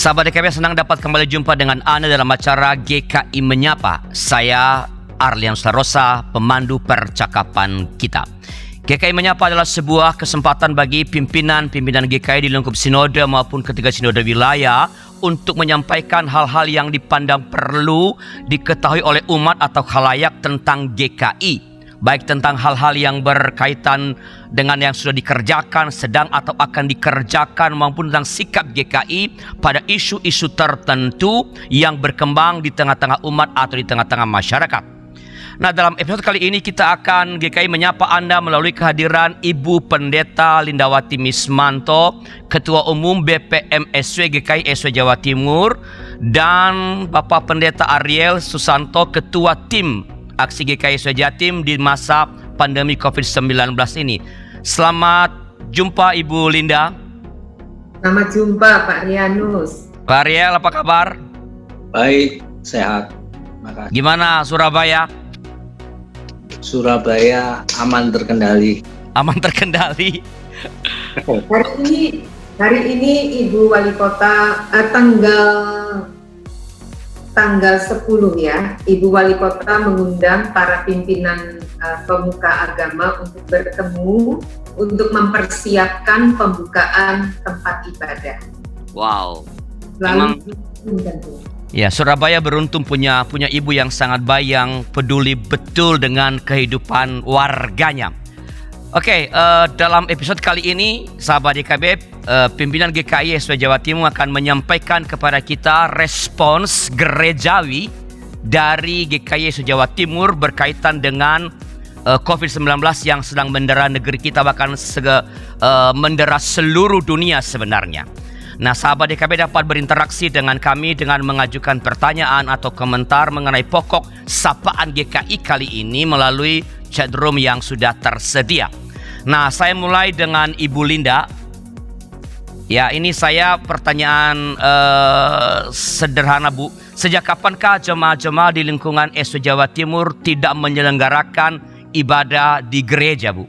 Sahabat DKP, senang dapat kembali jumpa dengan Anda dalam acara GKI Menyapa. Saya Arlian Sarosa, pemandu percakapan kita. GKI Menyapa adalah sebuah kesempatan bagi pimpinan GKI di lingkup sinode maupun ketiga sinode wilayah untuk menyampaikan hal-hal yang dipandang perlu diketahui oleh umat atau khalayak tentang GKI. Baik tentang hal-hal yang berkaitan dengan yang sudah dikerjakan, sedang atau akan dikerjakan, maupun tentang sikap GKI pada isu-isu tertentu yang berkembang di tengah-tengah umat atau di tengah-tengah masyarakat. Nah, dalam episode kali ini kita akan GKI menyapa Anda melalui kehadiran Ibu Pendeta Lindawati Mismanto, Ketua Umum BPMSW GKI SW Jawa Timur, dan Bapak Pendeta Ariel Susanto, Ketua Tim Aksi GKI SW Jatim di masa pandemi COVID-19 ini. Selamat jumpa Ibu Linda. Selamat jumpa Pak Rianus. Pak Ariel, apa kabar? Baik, sehat. Makasih. Gimana Surabaya? Surabaya aman terkendali. Aman terkendali. Hari ini Ibu Wali Kota tanggal 10 ya, Ibu Wali Kota mengundang para pimpinan pemuka agama untuk bertemu untuk mempersiapkan pembukaan tempat ibadah. Wow. Lalu Ya, Surabaya beruntung punya ibu yang sangat baik, yang peduli betul dengan kehidupan warganya. Oke, dalam episode kali ini, sahabat DKB, pimpinan GKI SW Jawa Timur akan menyampaikan kepada kita respons gerejawi dari GKI SW Jawa Timur berkaitan dengan COVID-19 yang sedang mendera negeri kita, bahkan mendera seluruh dunia sebenarnya. Nah, sahabat DKB dapat berinteraksi dengan kami dengan mengajukan pertanyaan atau komentar mengenai pokok sapaan GKI kali ini melalui chat room yang sudah tersedia. Nah, saya mulai dengan Ibu Linda. Ya, ini saya pertanyaan sederhana, Bu. Sejak kapankah jemaah-jemaah di lingkungan SW Jawa Timur tidak menyelenggarakan ibadah di gereja, Bu?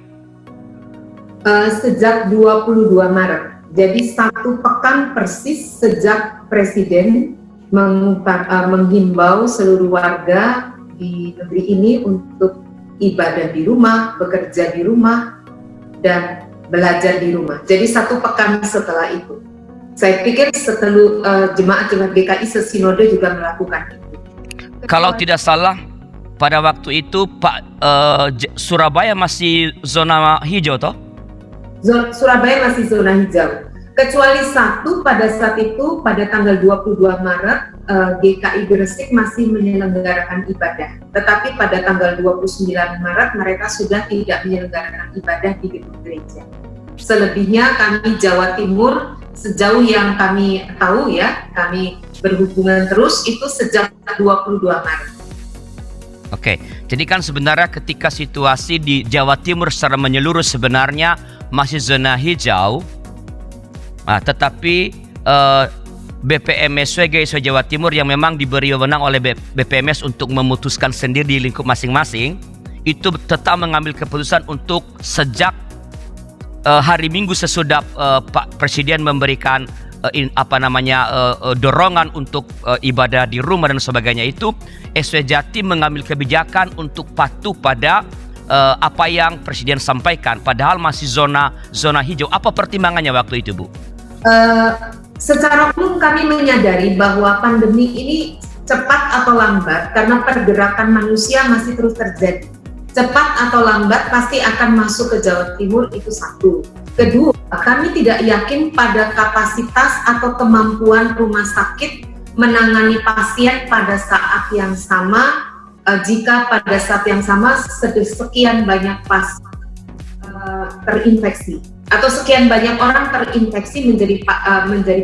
Sejak 22 Maret. Jadi satu pekan persis sejak Presiden menghimbau seluruh warga di negeri ini untuk ibadah di rumah, bekerja di rumah, dan belajar di rumah. Jadi satu pekan setelah itu. Saya pikir setelah jemaat-jemaat GKI sesinode juga melakukan itu. Kalau tidak salah, pada waktu itu Pak Surabaya masih zona hijau toh? Surabaya masih zona hijau. Kecuali satu, pada saat itu pada tanggal 22 Maret GKI Gresik masih menyelenggarakan ibadah. Tetapi pada tanggal 29 Maret mereka sudah tidak menyelenggarakan ibadah di gedung gereja. Selebihnya kami Jawa Timur, sejauh yang kami tahu ya, kami berhubungan terus itu sejak 22 Maret. Oke, jadi kan sebenarnya ketika situasi di Jawa Timur secara menyeluruh sebenarnya masih zona hijau, tetapi BPMSW GKI Jawa Timur yang memang diberi wewenang oleh BPMS untuk memutuskan sendiri di lingkup masing-masing, itu tetap mengambil keputusan untuk sejak hari Minggu sesudah Pak Presiden memberikan dorongan untuk ibadah di rumah dan sebagainya, itu SW Jatim mengambil kebijakan untuk patuh pada apa yang Presiden sampaikan, padahal masih zona hijau. Apa pertimbangannya waktu itu, Bu? Secara umum kami menyadari bahwa pandemi ini cepat atau lambat karena pergerakan manusia masih terus terjadi. Cepat atau lambat pasti akan masuk ke Jawa Timur, itu satu. Kedua, kami tidak yakin pada kapasitas atau kemampuan rumah sakit menangani pasien pada saat yang sama, jika pada saat yang sama sekian banyak pasien terinfeksi atau sekian banyak orang terinfeksi menjadi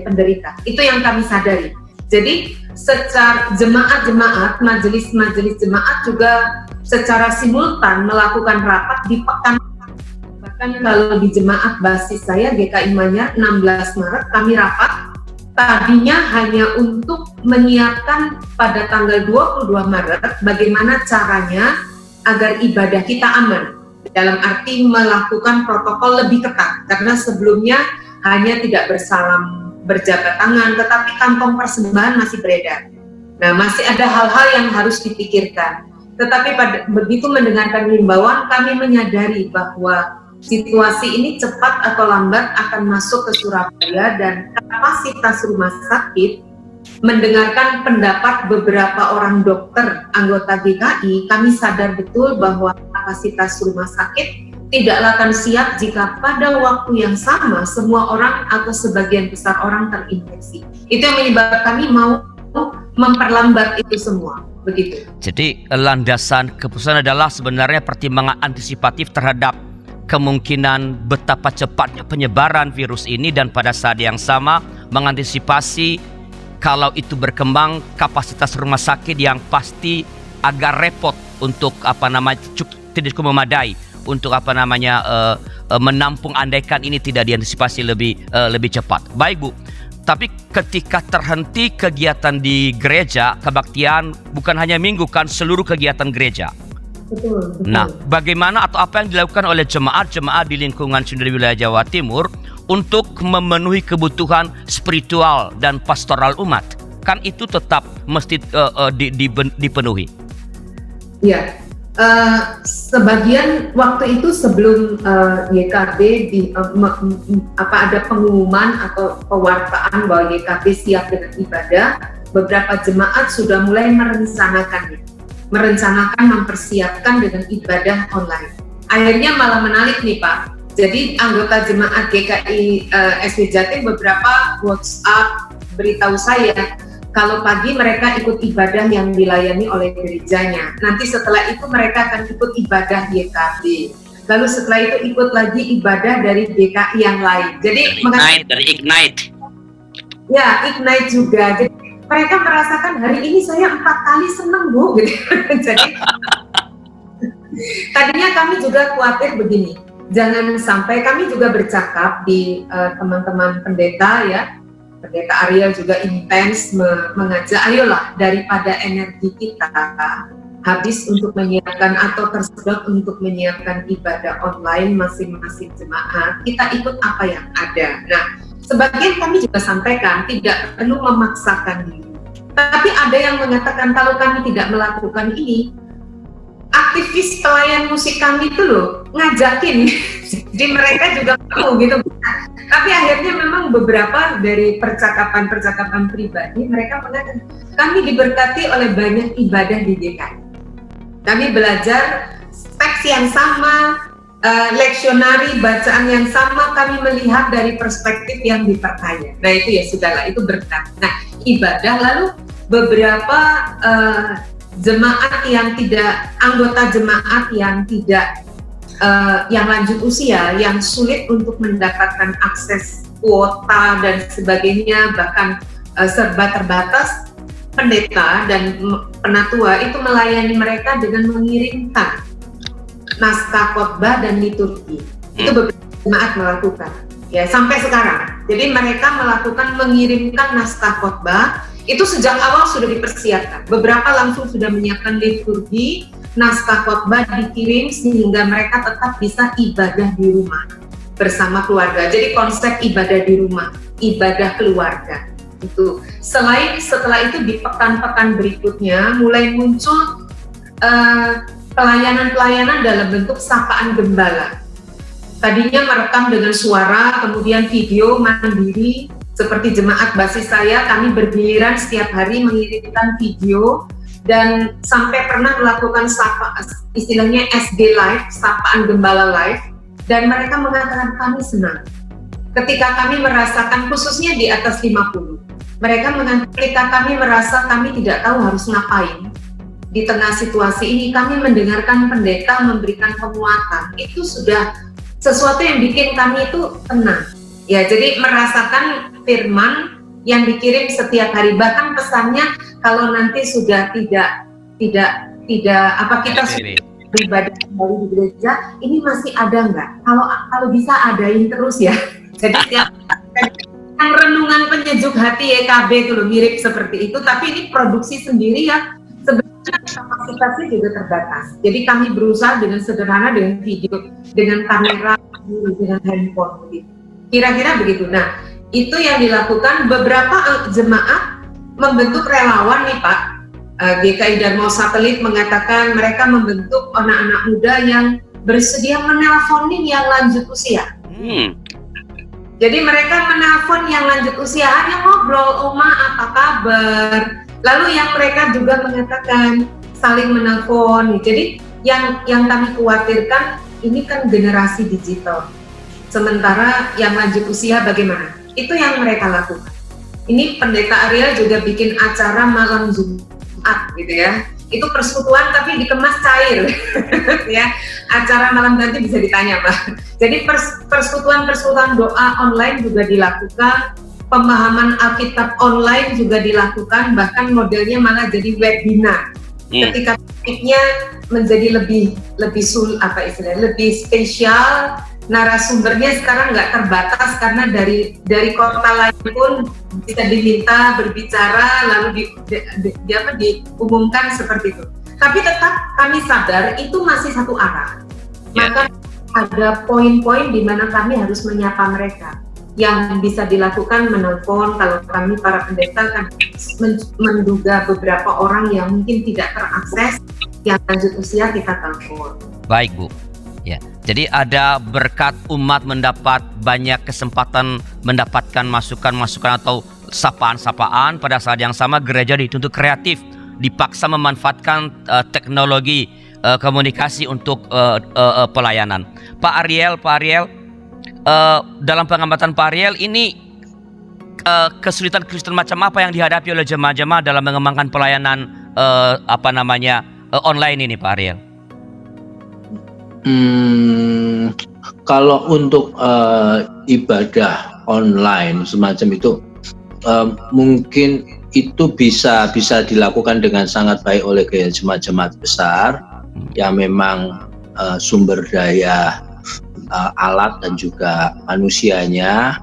penderita. Itu yang kami sadari. Jadi secara jemaat-jemaat, majelis-majelis jemaat juga secara simultan melakukan rapat di pekan. Bahkan kalau di jemaat basis saya GKI Manyar 16 Maret kami rapat, tadinya hanya untuk menyiapkan pada tanggal 22 Maret bagaimana caranya agar ibadah kita aman, dalam arti melakukan protokol lebih ketat, karena sebelumnya hanya tidak bersalam berjabat tangan, tetapi kantong persembahan masih beredar. Nah, masih ada hal-hal yang harus dipikirkan. Tetapi begitu mendengarkan himbauan, kami menyadari bahwa situasi ini cepat atau lambat akan masuk ke Surabaya, dan kapasitas rumah sakit, mendengarkan pendapat beberapa orang dokter anggota GKI, kami sadar betul bahwa kapasitas rumah sakit tidaklah akan siap jika pada waktu yang sama semua orang atau sebagian besar orang terinfeksi. Itu yang menyebabkan kami mau memperlambat itu semua, begitu. Jadi landasan keputusan adalah sebenarnya pertimbangan antisipatif terhadap kemungkinan betapa cepatnya penyebaran virus ini, dan pada saat yang sama mengantisipasi kalau itu berkembang kapasitas rumah sakit yang pasti agak repot untuk tidak cukup memadai untuk menampung andaikan ini tidak diantisipasi lebih cepat. Baik Bu, tapi ketika terhenti kegiatan di gereja, kebaktian bukan hanya minggu kan, seluruh kegiatan gereja. Betul. Nah, bagaimana atau apa yang dilakukan oleh jemaat-jemaat di lingkungan Sunda wilayah Jawa Timur untuk memenuhi kebutuhan spiritual dan pastoral umat? Kan itu tetap mesti dipenuhi. Ya, sebagian waktu itu sebelum YKB ada pengumuman atau pewartaan bahwa YKB siap dengan ibadah, beberapa jemaat sudah mulai merencanakan mempersiapkan dengan ibadah online. Akhirnya malah menarik nih Pak. Jadi anggota jemaat GKI SW Jatim beberapa WhatsApp beritahu saya kalau pagi mereka ikut ibadah yang dilayani oleh gerejanya. Nanti setelah itu mereka akan ikut ibadah YKB. Lalu setelah itu ikut lagi ibadah dari GKI yang lain. Jadi dari Ignite. Ya, Ignite juga. Jadi mereka merasakan hari ini saya 4 kali senang Bu. Jadi tadinya kami juga khawatir begini. Jangan sampai, kami juga bercakap di teman-teman pendeta ya. Pendeta Ariel juga intens mengajak, ayolah daripada energi kita habis untuk menyiapkan atau tersedot untuk menyiapkan ibadah online masing-masing jemaat, kita ikut apa yang ada. Nah, sebagian kami juga sampaikan tidak perlu memaksakan diri. Tapi ada yang mengatakan kalau kami tidak melakukan ini, aktivis pelayan musik kami itu loh ngajakin, jadi mereka juga mau gitu. Tapi akhirnya memang beberapa dari percakapan pribadi mereka mengatakan kami diberkati oleh banyak ibadah di GKI. Kami belajar teks yang sama, leksionari bacaan yang sama, kami melihat dari perspektif yang diperkaya. Nah itu ya sudahlah, itu berkat. Nah ibadah, lalu beberapa jemaat yang tidak, anggota jemaat yang tidak yang lanjut usia, yang sulit untuk mendapatkan akses kuota dan sebagainya, bahkan serba terbatas, pendeta dan penatua itu melayani mereka dengan mengirimkan naskah khotbah dan liturgi. Itu beberapa jemaat melakukan ya sampai sekarang. Jadi mereka melakukan mengirimkan naskah khotbah itu sejak awal sudah dipersiapkan. Beberapa langsung sudah menyiapkan liturgi, naskah khotbah dikirim sehingga mereka tetap bisa ibadah di rumah bersama keluarga. Jadi konsep ibadah di rumah, ibadah keluarga itu. Setelah itu di pekan-pekan berikutnya mulai muncul pelayanan-pelayanan dalam bentuk sapaan gembala. Tadinya merekam dengan suara, kemudian video mandiri. Seperti jemaat basis saya, kami bergiliran setiap hari mengirimkan video dan sampai pernah melakukan istilahnya SG Live, sapaan gembala live, dan mereka mengatakan kami senang. Ketika kami merasakan, khususnya di atas 50, mereka mengatakan ketika kami merasa kami tidak tahu harus ngapain, di tengah situasi ini kami mendengarkan pendeta memberikan penguatan, itu sudah sesuatu yang bikin kami itu tenang. Ya, jadi merasakan firman yang dikirim setiap hari, bahkan pesannya kalau nanti sudah tidak kita sudah beribadah kembali di gereja, ini masih ada nggak? Kalau bisa adain terus ya. Jadi yang renungan penyejuk hati YKB itu loh, mirip seperti itu, tapi ini produksi sendiri ya. Sebenarnya kapasitasnya juga terbatas. Jadi kami berusaha dengan sederhana, dengan video, dengan kamera, dengan handphone begitu. Kira-kira begitu. Nah, itu yang dilakukan beberapa jemaat membentuk relawan nih Pak. GKI Dharma Satelit mengatakan mereka membentuk anak-anak muda yang bersedia menelponin yang lanjut usia. Jadi mereka menelpon yang lanjut usia, hanya ngobrol, Oma apa kabar. Lalu yang mereka juga mengatakan saling menelpon. Jadi yang kami khawatirkan ini kan generasi digital. Sementara yang lanjut usia bagaimana? Itu yang mereka lakukan. Ini Pendeta Ariel juga bikin acara malam Jumat gitu ya. Itu persekutuan tapi dikemas cair ya. Acara malam nanti bisa ditanya Pak. Jadi persekutuan doa online juga dilakukan, pemahaman Alkitab online juga dilakukan, bahkan modelnya malah jadi webinar. Ketika topiknya menjadi lebih spesial, narasumbernya sekarang nggak terbatas karena dari kota lain pun bisa diminta berbicara lalu diumumkan seperti itu. Tapi tetap kami sadar itu masih satu arah. Maka ada poin-poin di mana kami harus menyapa mereka. Yang bisa dilakukan menelpon, kalau kami para pendeta kan menduga beberapa orang yang mungkin tidak terakses, yang lanjut usia kita telepon. Baik Bu. Ya, jadi ada berkat umat mendapat banyak kesempatan mendapatkan masukan-masukan atau sapaan-sapaan. Pada saat yang sama gereja dituntut kreatif, dipaksa memanfaatkan teknologi komunikasi untuk pelayanan. Pak Ariel, dalam pengamatan Pak Ariel ini kesulitan macam apa yang dihadapi oleh jemaah-jemaah dalam mengembangkan pelayanan online ini Pak Ariel? Kalau untuk ibadah online semacam itu mungkin itu bisa dilakukan dengan sangat baik oleh jemaat-jemaat besar yang memang sumber daya alat dan juga manusianya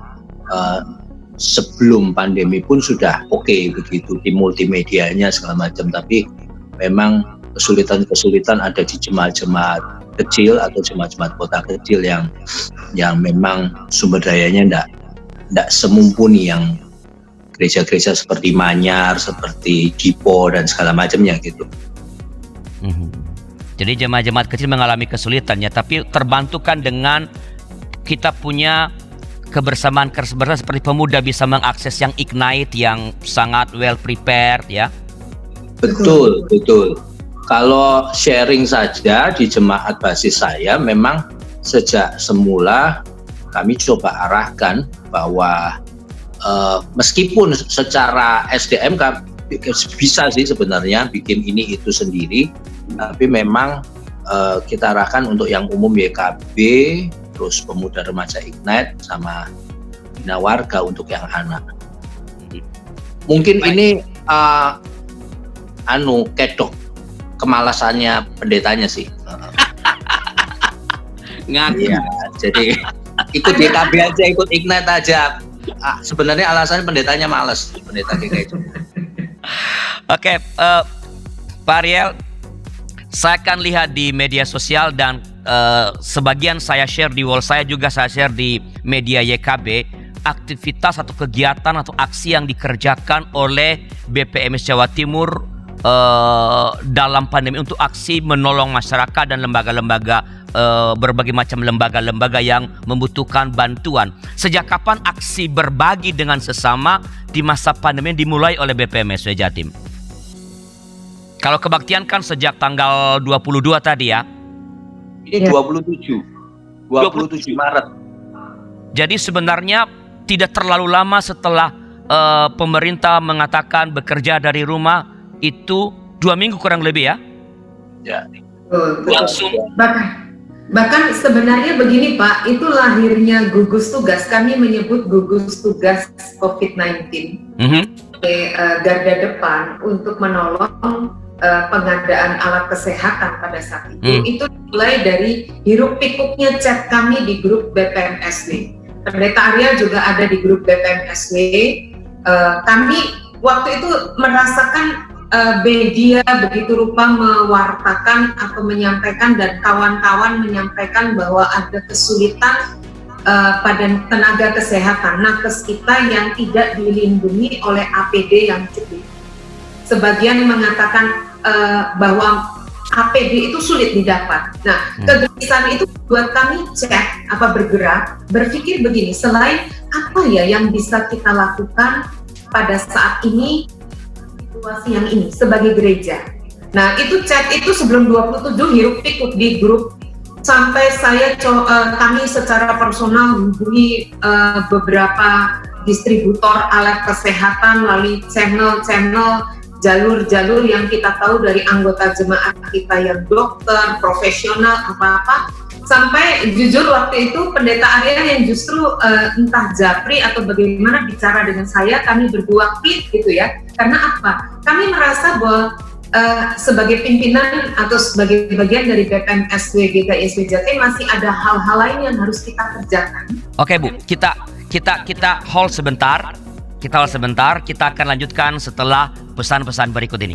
sebelum pandemi pun sudah oke begitu di multimedianya segala macam, tapi memang kesulitan ada di jemaat-jemaat kecil atau jemaat-jemaat kota kecil yang memang sumber dayanya tidak semumpuni yang gereja-gereja seperti Manyar, seperti Dipo dan segala macamnya gitu. Jadi jemaat-jemaat kecil mengalami kesulitannya, tapi terbantukan dengan kita punya kebersamaan seperti pemuda bisa mengakses yang Ignite yang sangat well prepared ya. Betul. Kalau sharing saja di jemaat basis saya, memang sejak semula kami coba arahkan bahwa meskipun secara SDM bisa sih sebenarnya bikin ini itu sendiri, tapi memang kita arahkan untuk yang umum YKB, terus pemuda remaja Ignite, sama bina warga untuk yang anak. Mungkin ini kedok kemalasannya pendetanya sih. Iya, jadi ikut YKB aja, ikut Ignite aja. Sebenarnya alasannya pendetanya malas, pendeta GKI itu. Oke, Pak Ariel, saya akan lihat di media sosial dan sebagian saya share di wall saya juga saya share di media YKB aktivitas atau kegiatan atau aksi yang dikerjakan oleh BPMS Jawa Timur dalam pandemi untuk aksi menolong masyarakat dan lembaga-lembaga berbagai macam lembaga-lembaga yang membutuhkan bantuan. Sejak kapan aksi berbagi dengan sesama di masa pandemi dimulai oleh BPMS Jatim? Kalau kebaktian kan sejak tanggal 22 tadi ya. Ini 27 Maret. Jadi sebenarnya tidak terlalu lama setelah pemerintah mengatakan bekerja dari rumah, itu 2 minggu kurang lebih ya? Ya. Langsung. Bahkan sebenarnya begini Pak, itu lahirnya gugus tugas. Kami menyebut gugus tugas COVID-19 garda depan untuk menolong pengadaan alat kesehatan pada saat itu. Itu mulai dari hiruk pikuknya chat kami di grup BPMSW. Pendeta Arya juga ada di grup BPMSW. Kami waktu itu merasakan media begitu rupa mewartakan atau menyampaikan dan kawan-kawan menyampaikan bahwa ada kesulitan pada tenaga kesehatan, nakes kita yang tidak dilindungi oleh APD yang cukup. Sebagian mengatakan bahwa APD itu sulit didapat. Nah, kegelisahan itu buat kami bergerak, berpikir begini, selain apa ya yang bisa kita lakukan pada saat ini, situasi yang ini sebagai gereja. Nah, itu chat itu sebelum 27 hiruk pikuk di grup, sampai kami secara personal menghubungi beberapa distributor alat kesehatan melalui channel-channel, jalur-jalur yang kita tahu dari anggota jemaat kita yang dokter, profesional, apa-apa, sampai jujur waktu itu pendeta Arya yang justru entah japri atau bagaimana bicara dengan saya, kami berdua klik gitu ya, karena apa? Kami merasa bahwa sebagai pimpinan atau sebagai bagian dari BPM-SW GKI Jatim masih ada hal-hal lain yang harus kita kerjakan. Oke Bu, kita hold sebentar. Kita akan lanjutkan setelah pesan-pesan berikut ini.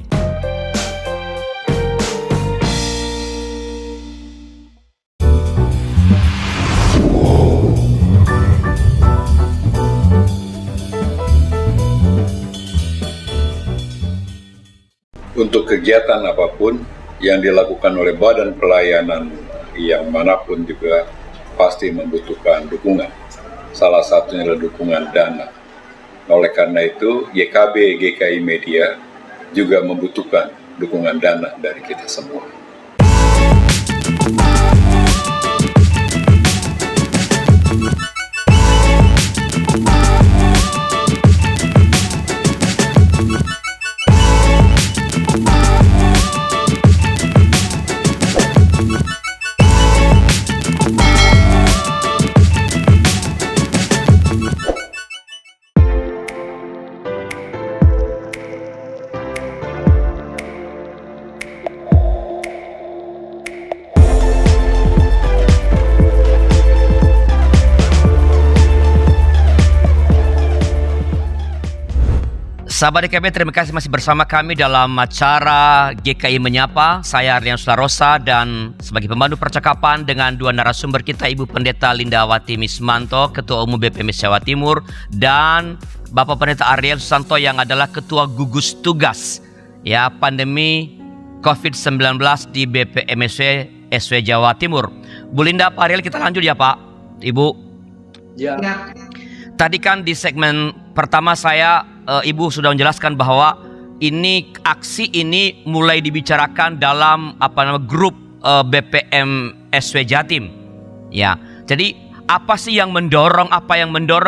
Untuk kegiatan apapun yang dilakukan oleh badan pelayanan yang manapun juga pasti membutuhkan dukungan. Salah satunya adalah dukungan dana. Oleh karena itu, YKB GKI Media juga membutuhkan dukungan dana dari kita semua. Sahabat DKB, terima kasih masih bersama kami dalam acara GKI Menyapa. Saya Arlian Sularosa dan sebagai pemandu percakapan dengan dua narasumber kita, Ibu Pendeta Lindawati Mismanto, Ketua Umum BPMS Jawa Timur, dan Bapak Pendeta Ariel Susanto yang adalah Ketua Gugus Tugas ya pandemi COVID-19 di BPMS SW Jawa Timur. Bu Linda, Pak Ariel, kita lanjut ya Pak, Ibu. Ya. Tadi kan di segmen pertama Ibu sudah menjelaskan bahwa aksi ini mulai dibicarakan dalam grup BPM SW Jatim. Ya. Jadi apa yang mendorong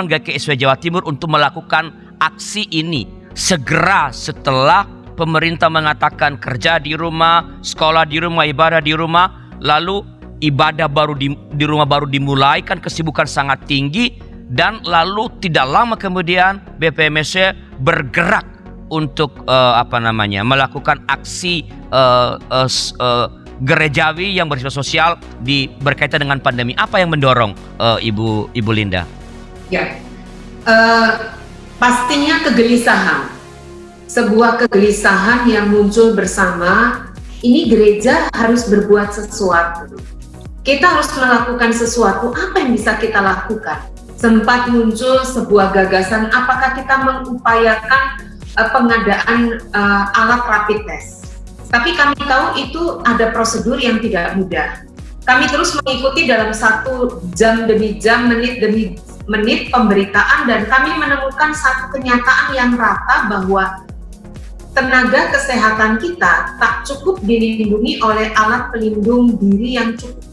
GKI SW Jawa Timur untuk melakukan aksi ini segera setelah pemerintah mengatakan kerja di rumah, sekolah di rumah, ibadah di rumah, lalu ibadah baru di rumah baru dimulai, kan kesibukan sangat tinggi. Dan lalu tidak lama kemudian BPMSC bergerak untuk melakukan aksi gerejawi yang bersifat sosial berkaitan dengan pandemi. Apa yang mendorong Ibu Linda? Ya, pastinya kegelisahan. Sebuah kegelisahan yang muncul bersama. Ini gereja harus berbuat sesuatu. Kita harus melakukan sesuatu. Apa yang bisa kita lakukan? Sempat muncul sebuah gagasan, apakah kita mengupayakan pengadaan alat rapid test. Tapi kami tahu itu ada prosedur yang tidak mudah. Kami terus mengikuti dalam 1 jam demi jam, menit demi menit pemberitaan, dan kami menemukan satu kenyataan yang rata bahwa tenaga kesehatan kita tak cukup dilindungi oleh alat pelindung diri yang cukup.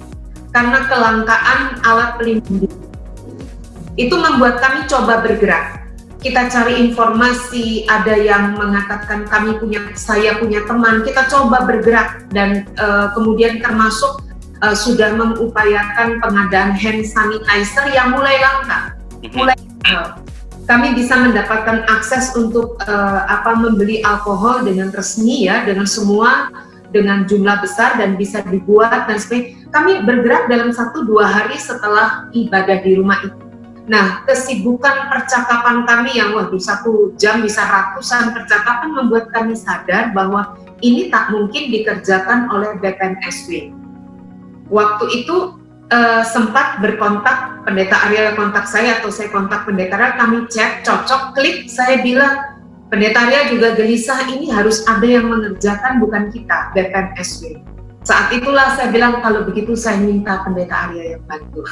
Karena kelangkaan alat pelindung diri. Itu membuat kami coba bergerak. Kita cari informasi, ada yang mengatakan saya punya teman, kita coba bergerak dan kemudian termasuk sudah mengupayakan pengadaan hand sanitizer yang mulai langka. Kami bisa mendapatkan akses untuk membeli alkohol dengan resmi ya, dengan semua dengan jumlah besar dan bisa dibuat dan sebagainya. Kami bergerak dalam 1-2 hari setelah ibadah di rumah itu. Nah, kesibukan percakapan kami yang 1 jam bisa ratusan percakapan membuat kami sadar bahwa ini tak mungkin dikerjakan oleh BPM-SW. Waktu itu sempat berkontak, Pendeta Ariel kontak saya atau saya kontak Pendeta Ariel, kami chat, cocok, klik, saya bilang Pendeta Ariel juga gelisah, ini harus ada yang mengerjakan, bukan kita, BPM-SW. Saat itulah saya bilang, kalau begitu saya minta Pendeta Ariel yang bantu.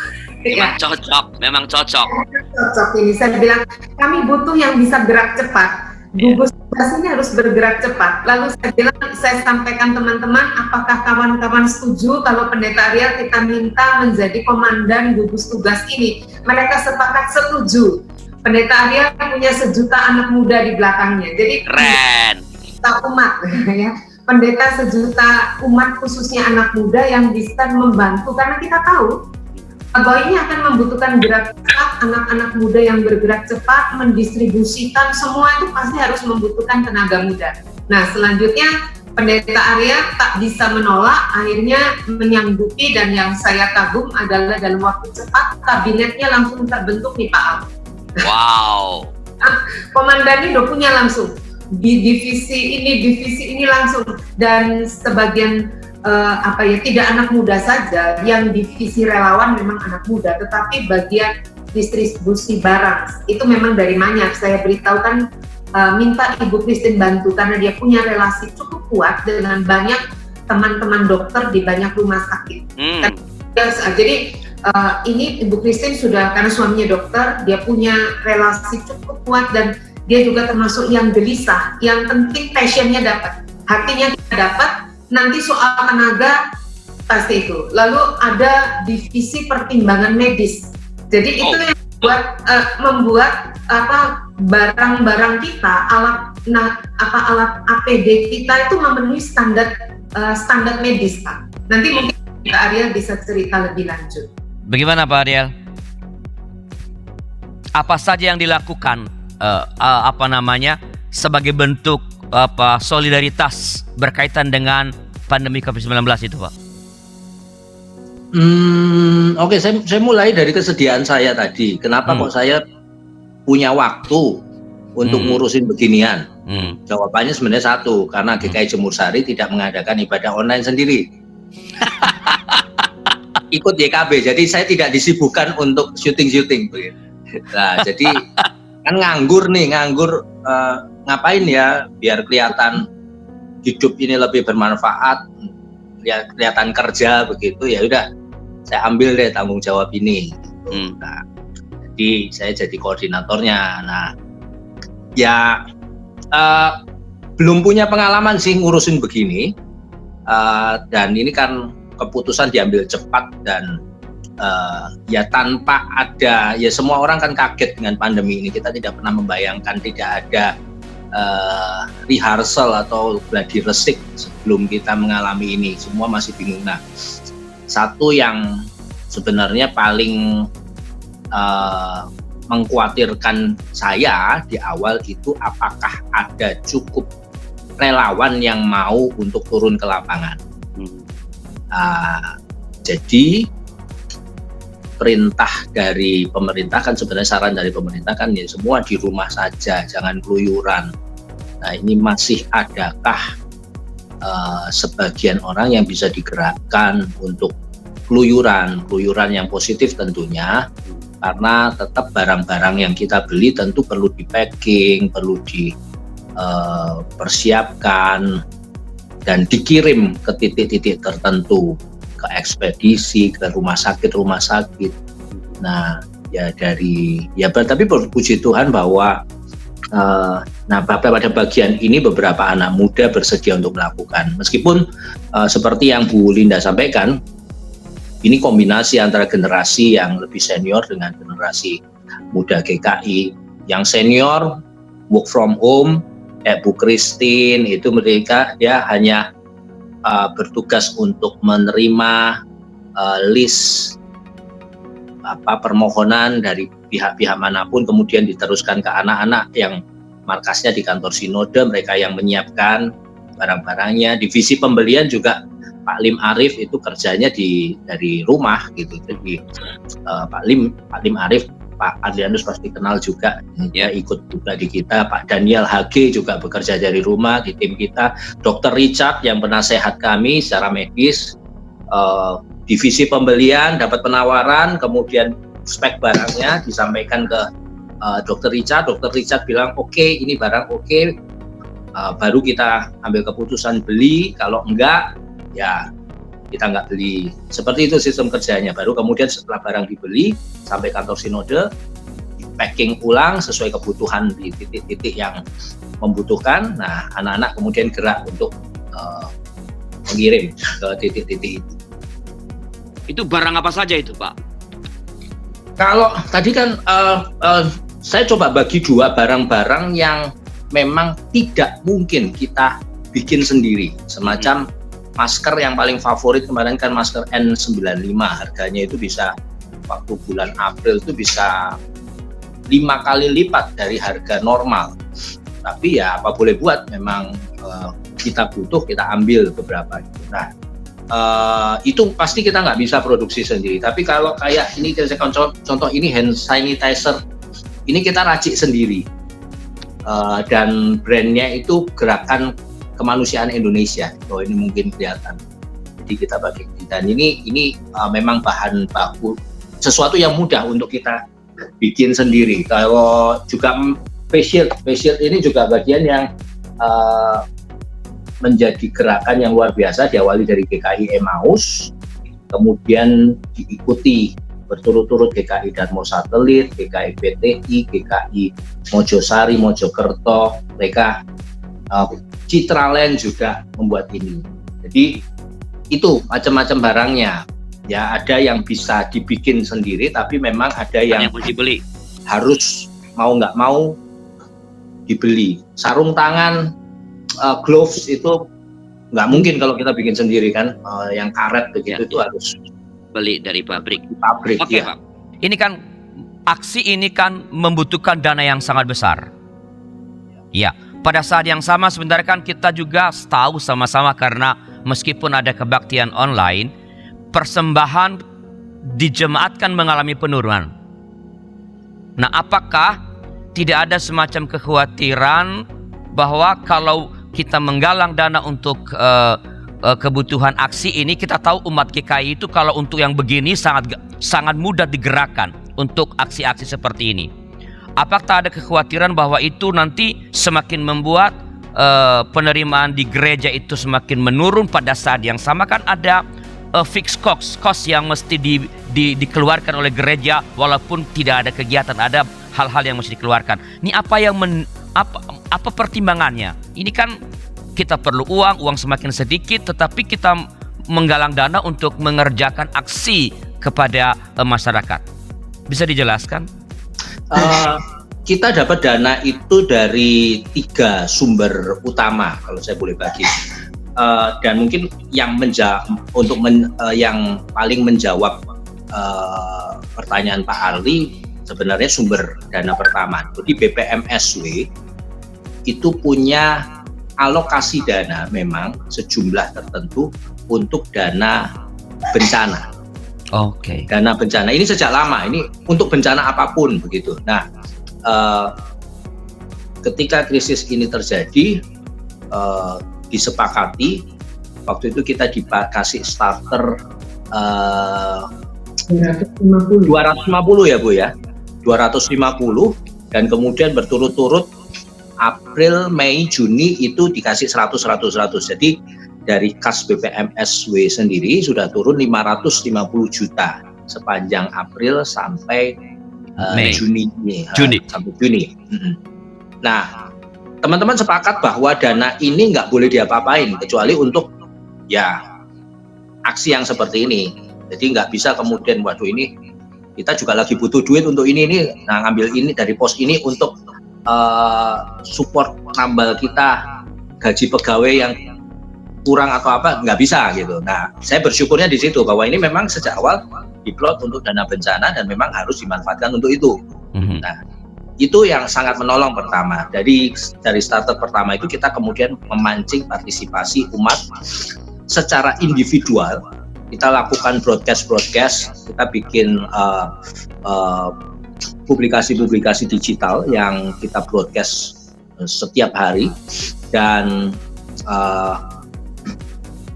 Memang cocok. Cocok ini, saya bilang kami butuh yang bisa gerak cepat. Gugus tugas ini harus bergerak cepat. Lalu saya bilang, saya sampaikan teman-teman, apakah kawan-kawan setuju kalau Pendeta Ariel kita minta menjadi komandan gugus tugas ini? Mereka sepakat setuju. Pendeta Ariel punya 1 juta anak muda di belakangnya. Jadi Keren. Kita umat, ya. Pendeta 1 juta umat khususnya anak muda yang bisa membantu, karena kita tahu bahwa ini akan membutuhkan gerak cepat, anak-anak muda yang bergerak cepat, mendistribusikan, semua itu pasti harus membutuhkan tenaga muda. Nah, selanjutnya Pendeta Arya tak bisa menolak, akhirnya menyanggupi, dan yang saya kagum adalah dalam waktu cepat kabinetnya langsung terbentuk nih Pak Al. Wow. Komandannya udah punya langsung di divisi ini langsung, dan sebagian tidak anak muda saja, yang divisi relawan memang anak muda, tetapi bagian distribusi barang itu memang dari Manyak. Saya beritahukan, minta Ibu Christine bantu karena dia punya relasi cukup kuat dengan banyak teman-teman dokter di banyak rumah sakit. Jadi ini Ibu Christine sudah, karena suaminya dokter, dia punya relasi cukup kuat, dan dia juga termasuk yang gelisah. Yang penting passionnya dapat, hatinya dapat. Nanti soal tenaga pasti itu. Lalu ada divisi pertimbangan medis. Jadi itu yang membuat barang-barang kita, alat APD kita itu memenuhi standar medis, Pak. Nanti mungkin Pak Ariel bisa cerita lebih lanjut. Bagaimana Pak Ariel? Apa saja yang dilakukan sebagai bentuk solidaritas berkaitan dengan pandemi COVID-19 itu, Pak? Oke, saya mulai dari kesediaan saya tadi. Kenapa kok saya punya waktu untuk ngurusin beginian? Jawabannya sebenarnya satu, karena GKI Jemur Sari tidak mengadakan ibadah online sendiri. Ikut YKB, jadi saya tidak disibukkan untuk syuting. Nah, jadi kan nganggur, ngapain ya, biar kelihatan hidup ini lebih bermanfaat, kelihatan kerja begitu, ya udah saya ambil deh tanggung jawab ini. Nah, jadi saya jadi koordinatornya. Nah, ya belum punya pengalaman sih ngurusin begini, dan ini kan keputusan diambil cepat, dan ya tanpa ada, ya semua orang kan kaget dengan pandemi ini. Kita tidak pernah membayangkan, tidak ada rehearsal atau gladi resik sebelum kita mengalami ini. Semua masih bingung. Nah, satu yang sebenarnya paling mengkhawatirkan saya di awal itu, apakah ada cukup relawan yang mau untuk turun ke lapangan. Jadi perintah dari pemerintah kan, sebenarnya saran dari pemerintah kan ya semua di rumah saja, jangan keluyuran. Nah, ini masih adakah sebagian orang yang bisa digerakkan untuk keluyuran yang positif tentunya, karena tetap barang-barang yang kita beli tentu perlu di packing, perlu dipersiapkan dan dikirim ke titik-titik tertentu, ke ekspedisi, ke rumah sakit. Nah, tapi puji Tuhan bahwa pada bagian ini beberapa anak muda bersedia untuk melakukan. Meskipun seperti yang Bu Linda sampaikan, ini kombinasi antara generasi yang lebih senior dengan generasi muda GKI. Yang senior work from home, Bu Christine itu mereka hanya bertugas untuk menerima list permohonan dari pihak-pihak manapun, kemudian diteruskan ke anak-anak yang markasnya di kantor sinode, mereka yang menyiapkan barang-barangnya. Divisi pembelian juga Pak Lim Arif itu kerjanya dari rumah gitu. Jadi Pak Lim Arif, Pak Adrianus pasti kenal juga, ya ikut juga di kita. Pak Daniel HG juga bekerja dari rumah di tim kita. Dr. Richard yang penasehat kami secara medis, divisi pembelian dapat penawaran, kemudian spek barangnya disampaikan ke Dr. Richard. Dr. Richard bilang oke, ini barang oke, baru kita ambil keputusan beli. Kalau enggak, ya kita nggak beli. Seperti itu sistem kerjanya. Baru kemudian setelah barang dibeli sampai kantor sinode, di packing ulang sesuai kebutuhan di titik-titik yang membutuhkan. Nah, anak-anak kemudian gerak untuk mengirim ke titik-titik itu. Itu barang apa saja itu, Pak? Kalau tadi kan saya coba bagi dua barang-barang yang memang tidak mungkin kita bikin sendiri. Semacam masker yang paling favorit kemarin kan masker N95, harganya itu bisa waktu bulan April itu bisa 5 kali lipat dari harga normal. Tapi ya apa boleh buat, memang kita butuh, kita ambil beberapa. Nah, itu pasti kita nggak bisa produksi sendiri. Tapi kalau kayak ini, contoh ini hand sanitizer, ini kita racik sendiri, dan brandnya itu Gerakan Kemanusiaan Indonesia. Oh, ini mungkin kelihatan. Jadi kita bagi, dan ini memang bahan baku, sesuatu yang mudah untuk kita bikin sendiri. Kalau juga face shield ini juga bagian yang menjadi gerakan yang luar biasa, diawali dari GKI Emmaus, kemudian diikuti berturut-turut GKI Darmo Satelit, GKI PTI, GKI Mojosari, Mojokerto, mereka Citraland juga membuat ini. Jadi itu macam-macam barangnya. Ya, ada yang bisa dibikin sendiri, tapi memang ada yang dibeli. Harus mau nggak mau dibeli. Sarung tangan, gloves itu nggak mungkin kalau kita bikin sendiri kan, yang karet begitu itu harus beli dari pabrik. Oke, Pak. Ini kan aksi ini kan membutuhkan dana yang sangat besar. Ya, pada saat yang sama sebenarnya kan kita juga tahu sama-sama, karena meskipun ada kebaktian online, persembahan di jemaat kan mengalami penurunan. Nah, apakah tidak ada semacam kekhawatiran bahwa kalau kita menggalang dana untuk kebutuhan aksi ini, kita tahu umat GKI itu kalau untuk yang begini sangat mudah digerakkan untuk aksi-aksi seperti ini. Apakah ada kekhawatiran bahwa itu nanti semakin membuat penerimaan di gereja itu semakin menurun? Pada saat yang sama kan ada fixed cost yang mesti dikeluarkan oleh gereja walaupun tidak ada kegiatan, ada hal-hal yang mesti dikeluarkan. Ini apa pertimbangannya? Ini kan kita perlu uang semakin sedikit, tetapi kita menggalang dana untuk mengerjakan aksi kepada masyarakat. Bisa dijelaskan? Kita dapat dana itu dari 3 sumber utama, kalau saya boleh bagi. Dan mungkin yang yang paling menjawab pertanyaan Pak Arli, sebenarnya sumber dana pertama. Jadi BPMSW itu punya alokasi dana memang sejumlah tertentu untuk dana bencana. Oke. Dana bencana ini sejak lama, ini untuk bencana apapun begitu. Nah, ketika krisis ini terjadi, disepakati waktu itu kita dikasih starter 250 ya Bu ya, 250, dan kemudian berturut-turut April, Mei, Juni itu dikasih 100. Jadi dari kas BPMSW sendiri sudah turun 550 juta sepanjang April sampai Juni. Sampai Juni. Nah, teman-teman sepakat bahwa dana ini nggak boleh diapa-apain kecuali untuk ya aksi yang seperti ini. Jadi nggak bisa kemudian, waduh ini kita juga lagi butuh duit untuk ini, nah ngambil ini dari pos ini untuk support nambal kita gaji pegawai yang kurang atau apa, nggak bisa gitu. Nah, saya bersyukurnya di situ bahwa ini memang sejak awal diplot untuk dana bencana dan memang harus dimanfaatkan untuk itu. Nah, itu yang sangat menolong pertama. Dari starter pertama itu kita kemudian memancing partisipasi umat secara individual. Kita lakukan broadcast, kita bikin publikasi digital yang kita broadcast setiap hari, dan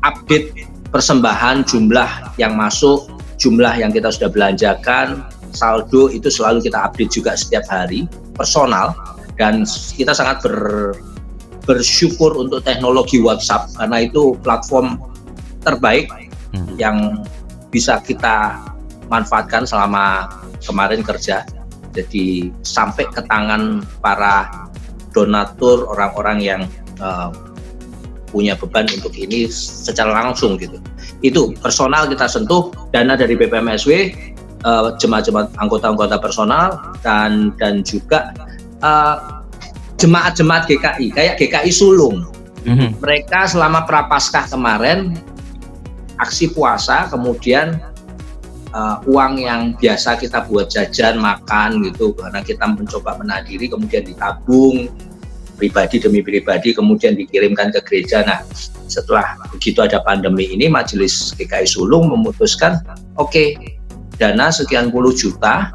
update persembahan jumlah yang masuk, jumlah yang kita sudah belanjakan, saldo itu selalu kita update juga setiap hari, personal, dan kita sangat bersyukur untuk teknologi WhatsApp karena itu platform terbaik yang bisa kita manfaatkan selama kemarin kerja. Jadi sampai ke tangan para donatur, orang-orang yang punya beban untuk ini secara langsung gitu. Itu personal kita sentuh, dana dari BPMSW, jemaat-jemaat anggota-anggota personal dan juga jemaat-jemaat GKI kayak GKI Sulung. Mereka selama Prapaskah kemarin aksi puasa, kemudian uang yang biasa kita buat jajan, makan gitu, karena kita mencoba menahan diri, kemudian ditabung pribadi demi pribadi, kemudian dikirimkan ke gereja. Nah, setelah begitu ada pandemi ini, Majelis GKI Sulung memutuskan, oke, dana sekian puluh juta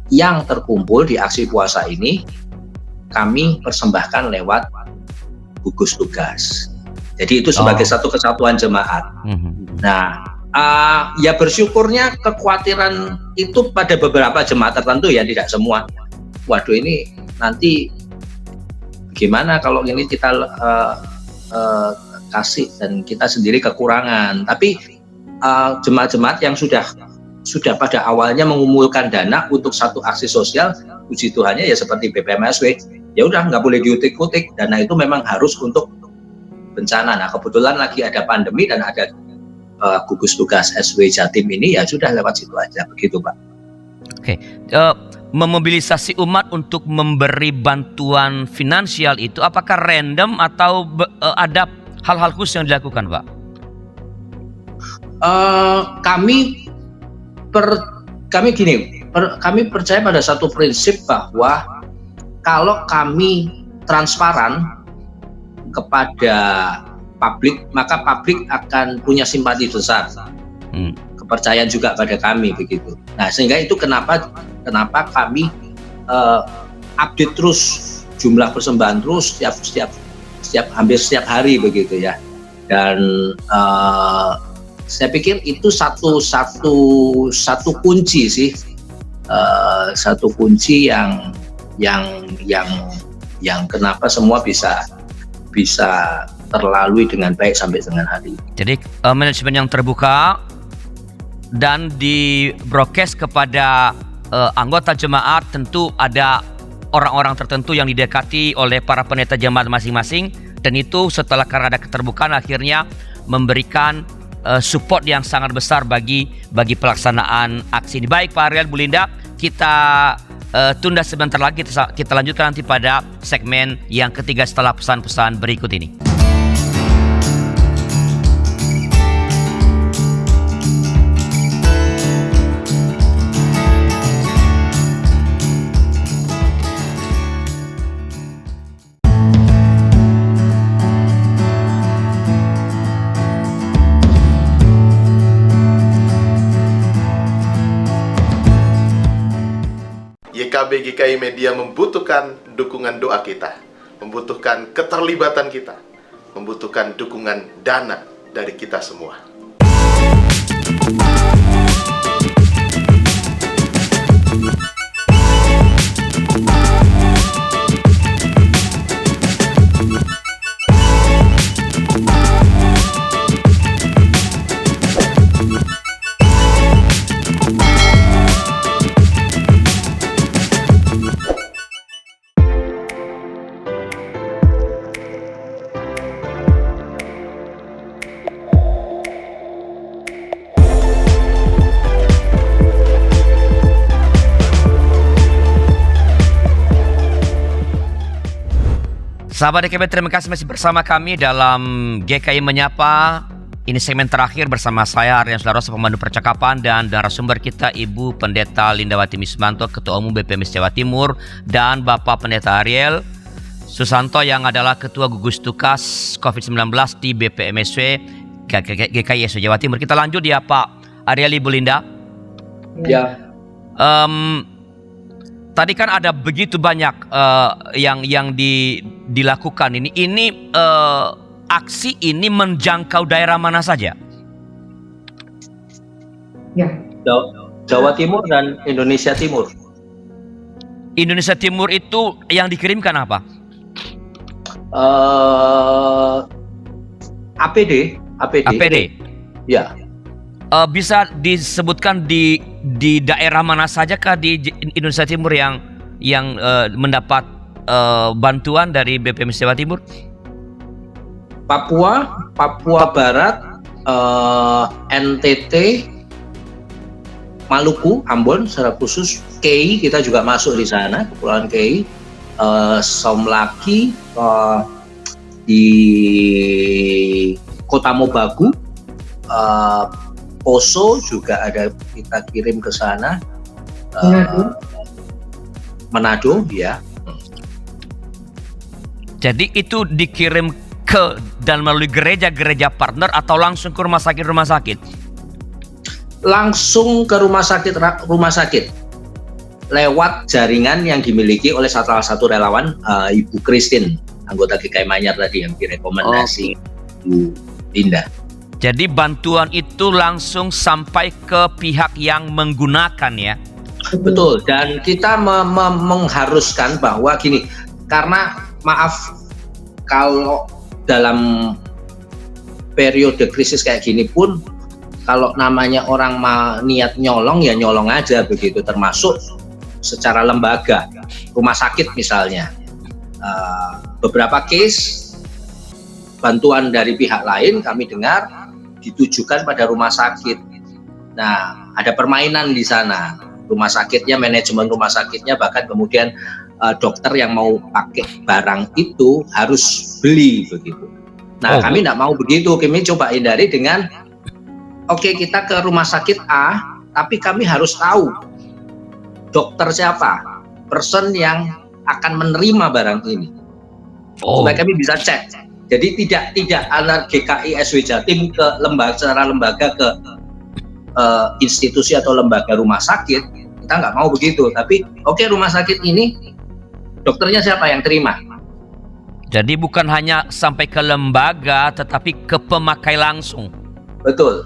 yang terkumpul di aksi puasa ini kami persembahkan lewat gugus tugas. Jadi itu sebagai satu kesatuan jemaat. Nah, ya bersyukurnya kekhawatiran itu pada beberapa jemaat tertentu ya, tidak semua. Waduh, ini nanti gimana kalau ini kita kasih dan kita sendiri kekurangan. Tapi jemaat-jemaat yang sudah pada awalnya mengumpulkan dana untuk satu aksi sosial, puji Tuhannya ya seperti BPMSW, ya udah nggak boleh diutik-utik, dana itu memang harus untuk bencana. Nah, kebetulan lagi ada pandemi dan ada gugus tugas SW Jatim ini, ya sudah lewat situ aja, begitu Pak. Oke, memobilisasi umat untuk memberi bantuan finansial itu apakah random atau ada hal-hal khusus yang dilakukan, Pak? Kami percaya pada satu prinsip bahwa kalau kami transparan kepada publik, maka publik akan punya simpati besar, kepercayaan juga pada kami begitu. Nah, sehingga itu kenapa kami update terus jumlah persembahan terus hampir setiap hari begitu ya. Dan saya pikir itu satu kunci sih, satu kunci yang kenapa semua bisa terlalui dengan baik sampai dengan hari ini. Jadi manajemen yang terbuka dan di broadcast kepada anggota jemaat, tentu ada orang-orang tertentu yang didekati oleh para pendeta jemaat masing-masing, dan itu setelah karena ada keterbukaan akhirnya memberikan support yang sangat besar bagi pelaksanaan aksi ini. Baik Pak Ariel, Bu Linda, kita tunda sebentar lagi, kita lanjutkan nanti pada segmen yang ketiga setelah pesan-pesan berikut ini. YKB GKI Media membutuhkan dukungan doa kita, membutuhkan keterlibatan kita, membutuhkan dukungan dana dari kita semua. Sahabat DKB, terima kasih masih bersama kami dalam GKI Menyapa. Ini segmen terakhir bersama saya Arlian Sularosa, pemandu percakapan, dan narasumber kita Ibu Pendeta Lindawati Mismanto, Ketua Umum BPMS Jawa Timur, dan Bapak Pendeta Ariel Susanto yang adalah Ketua Gugus Tugas COVID-19 di BPMSW GKI SW Jawa Timur. Kita lanjut ya Pak Ariel, Ibu Linda. Ya. Tadi kan ada begitu banyak yang dilakukan ini aksi ini menjangkau daerah mana saja? Ya. Jawa Timur dan Indonesia Timur. Indonesia Timur itu yang dikirimkan apa? APD. Ya. Bisa disebutkan di daerah mana saja kah di Indonesia Timur yang mendapat bantuan dari BPM Jawa Timur? Papua Barat, NTT, Maluku, Ambon secara khusus, Kei kita juga masuk di sana, Kepulauan Kei, Somlaki, di Kota Mobagu, Poso juga ada kita kirim ke sana, Manado, ya. Jadi itu dikirim ke dan melalui gereja-gereja partner atau langsung ke rumah sakit? Langsung ke rumah sakit lewat jaringan yang dimiliki oleh salah satu relawan, Ibu Christine, anggota GKI Manyar tadi yang direkomendasi Bu Linda. Jadi bantuan itu langsung sampai ke pihak yang menggunakan ya? Betul, dan kita mengharuskan bahwa gini, karena maaf kalau dalam periode krisis kayak gini pun kalau namanya orang niat nyolong ya nyolong aja begitu, termasuk secara lembaga, rumah sakit misalnya. Beberapa case bantuan dari pihak lain kami dengar ditujukan pada rumah sakit. Nah, ada permainan di sana. Rumah sakitnya, manajemen rumah sakitnya, bahkan kemudian dokter yang mau pakai barang itu harus beli begitu. Nah, kami tidak mau begitu. Kami coba hindari dengan oke, kita ke rumah sakit A, tapi kami harus tahu dokter siapa, person yang akan menerima barang ini, supaya kami bisa cek. Jadi tidak antar GKI SW Jatim ke secara lembaga ke institusi atau lembaga rumah sakit, kita nggak mau begitu. Tapi oke, rumah sakit ini dokternya siapa yang terima. Jadi bukan hanya sampai ke lembaga, tetapi ke pemakai langsung. Betul.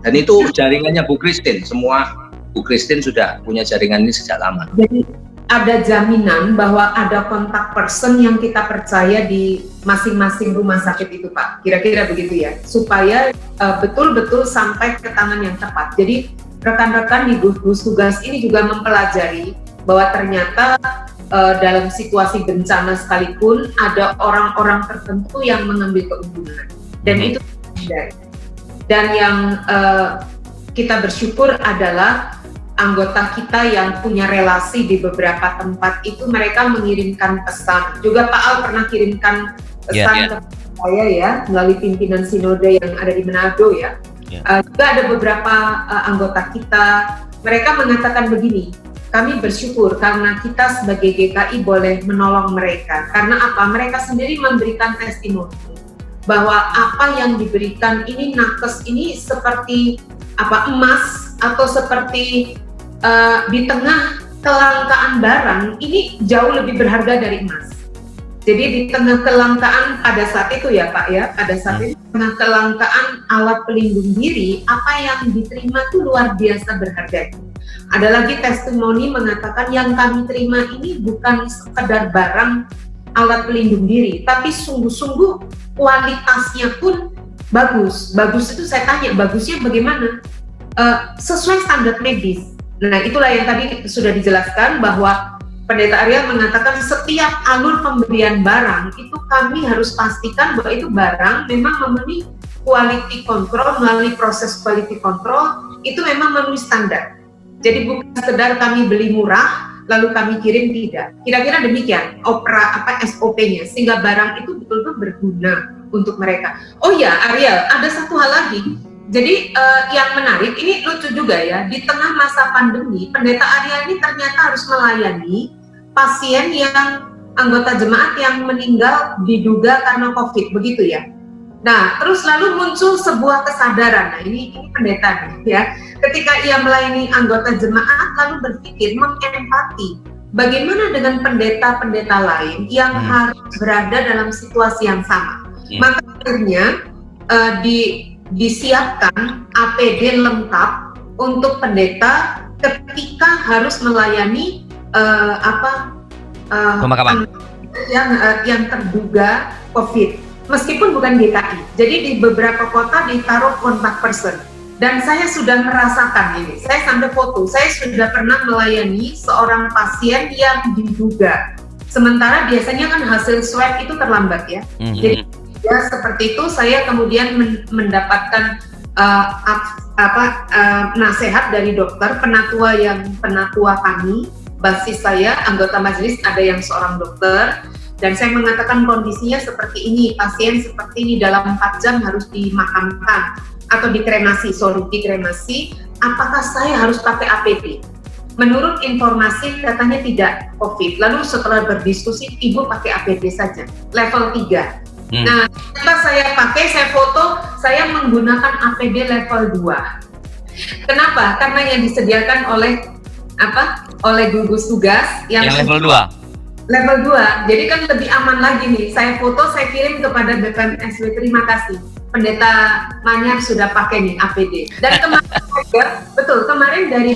Dan itu jaringannya Bu Christine. Semua Bu Christine sudah punya jaringan ini sejak lama. Jadi ada jaminan bahwa ada kontak person yang kita percaya di masing-masing rumah sakit itu, Pak. Kira-kira begitu ya, supaya betul-betul sampai ke tangan yang tepat. Jadi rekan-rekan di gugus tugas ini juga mempelajari bahwa ternyata dalam situasi bencana sekalipun ada orang-orang tertentu yang mengambil keuntungan, dan itu tidak. Dan yang kita bersyukur adalah anggota kita yang punya relasi di beberapa tempat itu mereka mengirimkan pesan. Juga Pak Al pernah kirimkan pesan ke saya ya, melalui pimpinan sinode yang ada di Manado ya. Juga ada beberapa anggota kita, mereka mengatakan begini, kami bersyukur karena kita sebagai GKI boleh menolong mereka. Karena apa? Mereka sendiri memberikan testimoni bahwa apa yang diberikan ini, nakes ini seperti emas, atau seperti di tengah kelangkaan barang ini jauh lebih berharga dari emas. Jadi di tengah kelangkaan pada saat itu ya Pak ya, pada saat itu tengah kelangkaan alat pelindung diri, apa yang diterima itu luar biasa berharga. Ada lagi testimoni mengatakan yang kami terima ini bukan sekedar barang alat pelindung diri, tapi sungguh-sungguh kualitasnya pun bagus. Bagus itu saya tanya, bagusnya bagaimana? Sesuai standar medis. Nah, itulah yang tadi sudah dijelaskan bahwa Pendeta Arya mengatakan setiap alur pemberian barang itu kami harus pastikan bahwa itu barang memang memenuhi quality control, melalui proses quality control itu memang memenuhi standar. Jadi bukan sekedar kami beli murah lalu kami kirim, tidak. Kira-kira demikian SOP-nya, sehingga barang itu betul-betul berguna untuk mereka. Oh ya, Ariel, ada satu hal lagi. Jadi yang menarik, ini lucu juga ya, di tengah masa pandemi, Pendeta Ariel ini ternyata harus melayani pasien yang anggota jemaat yang meninggal diduga karena COVID, begitu ya. Nah, terus lalu muncul sebuah kesadaran. Nah, ini pendeta nih ya. Ketika ia melayani anggota jemaat, lalu berpikir, mengempati, bagaimana dengan pendeta-pendeta lain yang harus berada dalam situasi yang sama. Maka akhirnya di disiapkan APD lengkap untuk pendeta ketika harus melayani pemakaman yang terduga COVID, meskipun bukan GKI. Jadi di beberapa kota ditaruh kontak person. Dan saya sudah merasakan ini, saya sampai foto, saya sudah pernah melayani seorang pasien yang diduga. Sementara biasanya kan hasil swab itu terlambat ya. Jadi ya seperti itu, saya kemudian mendapatkan nasihat dari dokter, penatua kami, basis saya, anggota majelis ada yang seorang dokter, dan saya mengatakan kondisinya seperti ini, pasien seperti ini, dalam 4 jam harus dimakamkan atau dikremasi, apakah saya harus pakai APD? Menurut informasi katanya tidak COVID. Lalu setelah berdiskusi, ibu pakai APD saja, level 3. Nah, setelah saya pakai, saya foto, saya menggunakan APD level 2. Kenapa? Karena yang disediakan oleh gugus tugas yang level 2. Level 2, jadi kan lebih aman lagi nih. Saya foto, saya kirim kepada BPM SW, terima kasih. Pendeta Manyar sudah pakai nih APD. Dan kemarin dari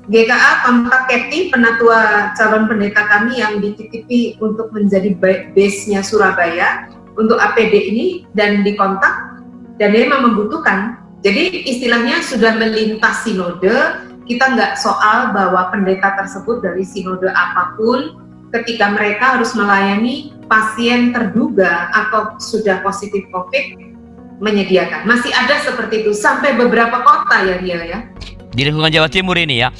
GKA Pampak Keti, penatua calon pendeta kami yang dititipi untuk menjadi base-nya Surabaya untuk APD ini dan dikontak, dan dia memang membutuhkan. Jadi istilahnya sudah melintas sinode, kita nggak soal bahwa pendeta tersebut dari sinode apapun, ketika mereka harus melayani pasien terduga atau sudah positif COVID, menyediakan. Masih ada seperti itu sampai beberapa kota ya dia ya. Di lingkungan Jawa Timur ini ya?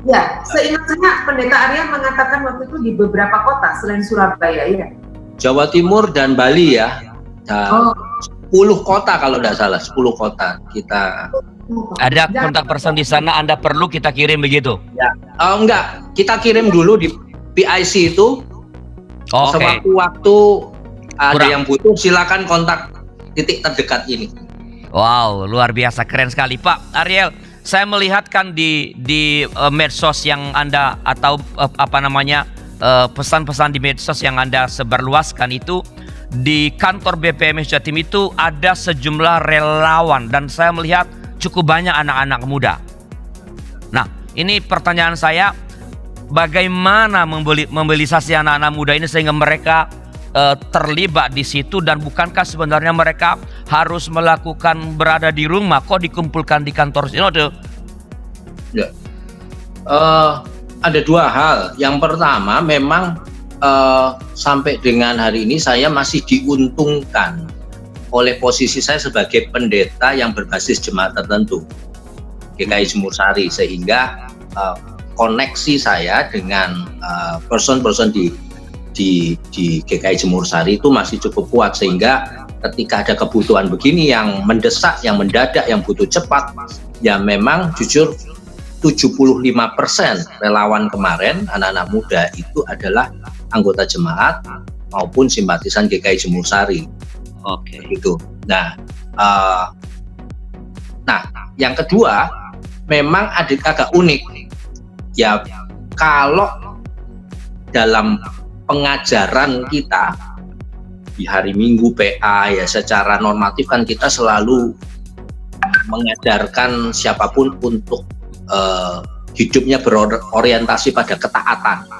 Ya, seingat saya Pendeta Arya mengatakan waktu itu di beberapa kota selain Surabaya ya. Jawa Timur dan Bali ya. 10 kota kalau tidak salah, 10 kota kita. Ada kontak person di sana, Anda perlu kita kirim begitu? Ya. Enggak, kita kirim dulu di PIC itu. Sewaktu-waktu ada yang butuh, silakan kontak titik terdekat ini. Wow, luar biasa, keren sekali Pak Ariel. Saya melihat kan di medsos yang Anda atau pesan-pesan di medsos yang Anda sebarluaskan itu, di kantor BPMS Jatim itu ada sejumlah relawan dan saya melihat cukup banyak anak-anak muda. Nah, ini pertanyaan saya, bagaimana mobilisasi anak-anak muda ini sehingga mereka terlibat di situ, dan bukankah sebenarnya mereka harus melakukan berada di rumah, kok dikumpulkan di kantor sinode? Ya. Ada 2 hal. Yang pertama, memang sampai dengan hari ini saya masih diuntungkan oleh posisi saya sebagai pendeta yang berbasis jemaat tertentu, GKI Jemur Sari, sehingga koneksi saya dengan person-person di GKI Jemur Sari itu masih cukup kuat, sehingga ketika ada kebutuhan begini yang mendesak, yang mendadak, yang butuh cepat, ya memang jujur 75% relawan kemarin anak-anak muda itu adalah anggota jemaat maupun simpatisan GKI Jemur Sari. Oke. Gitu. Nah, yang kedua memang agak unik. Ya, kalau dalam pengajaran kita di hari Minggu PA ya secara normatif kan kita selalu mengajarkan siapapun untuk hidupnya berorientasi pada ketaatan,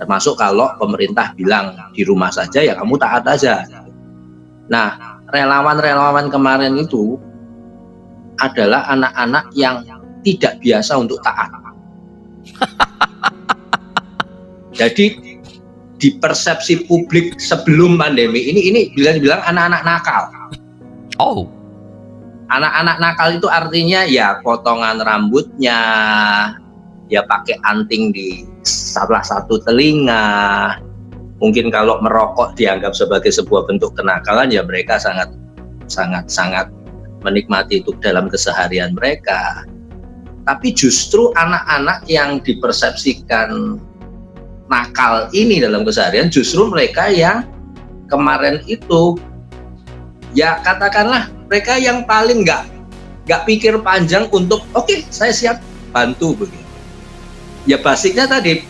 termasuk kalau pemerintah bilang di rumah saja ya kamu taat aja. Nah, relawan-relawan kemarin itu adalah anak-anak yang tidak biasa untuk taat. Jadi di persepsi publik sebelum pandemi ini bilang anak-anak nakal. Oh. Anak-anak nakal itu artinya ya potongan rambutnya, ya pakai anting di salah satu telinga. Mungkin kalau merokok dianggap sebagai sebuah bentuk kenakalan, ya mereka sangat menikmati itu dalam keseharian mereka. Tapi justru anak-anak yang dipersepsikan nakal ini dalam keseharian, justru mereka yang kemarin itu ya katakanlah mereka yang paling nggak pikir panjang untuk oke, saya siap bantu begitu. Ya basicnya tadi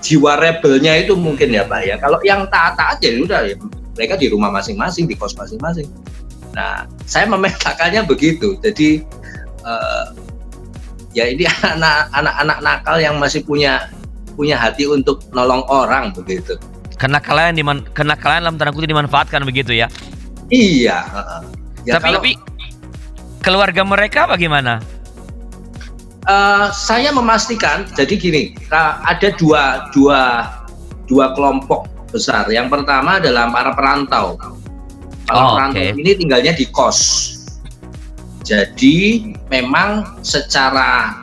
jiwa rebelnya itu mungkin ya Pak ya. Kalau yang taat-taat ya udah ya, mereka di rumah masing-masing, di kos masing-masing. Nah, saya memetakannya begitu. Jadi ya ini anak-anak nakal yang masih punya hati untuk nolong orang begitu. Kenakalan dalam tanda kutip dimanfaatkan begitu ya. Iya. Ya, tapi keluarga mereka bagaimana? Saya memastikan, jadi gini, ada dua kelompok besar. Yang pertama adalah para perantau. Para perantau ini tinggalnya di kos. Jadi memang secara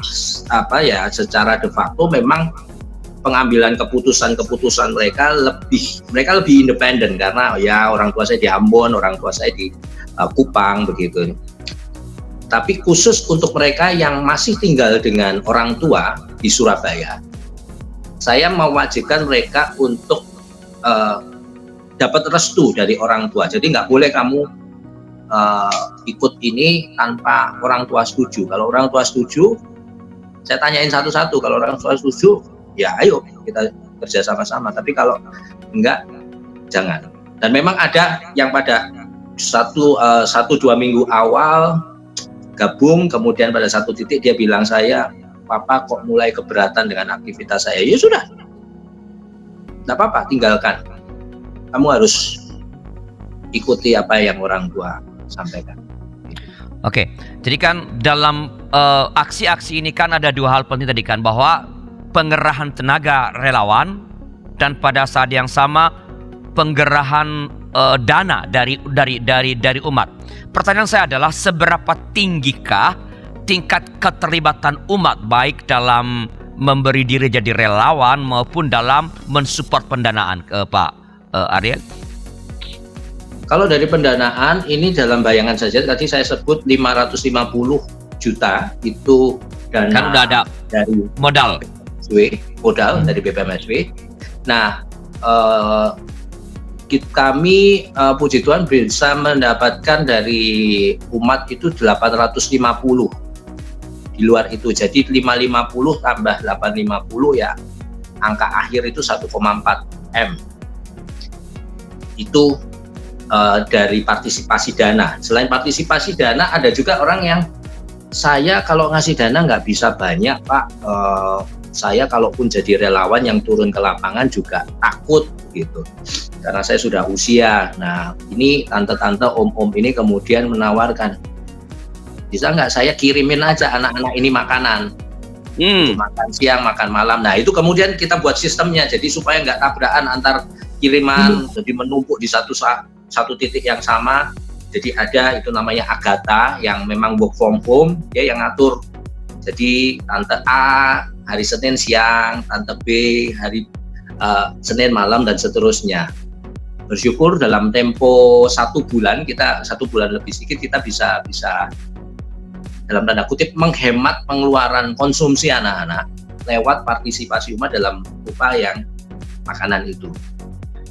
de facto memang pengambilan keputusan mereka lebih independen karena ya orang tua saya di Ambon, orang tua saya di Kupang begitu. Tapi khusus untuk mereka yang masih tinggal dengan orang tua di Surabaya, saya mewajibkan mereka untuk dapat restu dari orang tua. Jadi nggak boleh kamu ikut ini tanpa orang tua setuju. Kalau orang tua setuju, saya tanyain satu-satu. Kalau orang tua setuju, ya ayo kita kerja sama-sama. Tapi kalau enggak, jangan. Dan memang ada yang pada 1-2 minggu awal gabung, kemudian pada satu titik dia bilang saya, papa kok mulai keberatan dengan aktivitas saya. Ya sudah, nggak apa-apa, tinggalkan. Kamu harus ikuti apa yang orang tua sampaikan. Oke, jadi kan dalam aksi-aksi ini kan ada dua hal penting tadi kan, bahwa pengerahan tenaga relawan dan pada saat yang sama penggerahan dana dari umat. Pertanyaan saya adalah seberapa tinggikah tingkat keterlibatan umat baik dalam memberi diri jadi relawan maupun dalam mensupport pendanaan ke Pak Ariel? Kalau dari pendanaan ini dalam bayangan saja tadi saya sebut 550 juta itu dana kan udah ada dari modal dari BPMSW. Nah, kami puji Tuhan bisa mendapatkan dari umat itu 850 di luar itu. Jadi 550 tambah 850 ya angka akhir itu 1,4 M. Itu dari partisipasi dana. Selain partisipasi dana, ada juga orang yang saya kalau ngasih dana nggak bisa banyak Pak. Saya kalaupun jadi relawan yang turun ke lapangan juga takut gitu. Karena saya sudah usia. Nah ini tante-tante, om-om ini kemudian menawarkan, bisa nggak saya kirimin aja anak-anak ini makanan. Makan siang, makan malam. Nah itu kemudian kita buat sistemnya. Jadi supaya nggak tabrakan antar kiriman, jadi menumpuk di satu titik yang sama. Jadi ada itu namanya Agatha yang memang work from home, dia yang ngatur. Jadi tante A hari Senin siang, tante B hari Senin malam dan seterusnya. Bersyukur dalam tempo 1 bulan, kita 1 bulan lebih sedikit kita bisa dalam tanda kutip menghemat pengeluaran konsumsi anak-anak lewat partisipasi umat dalam upaya yang makanan itu.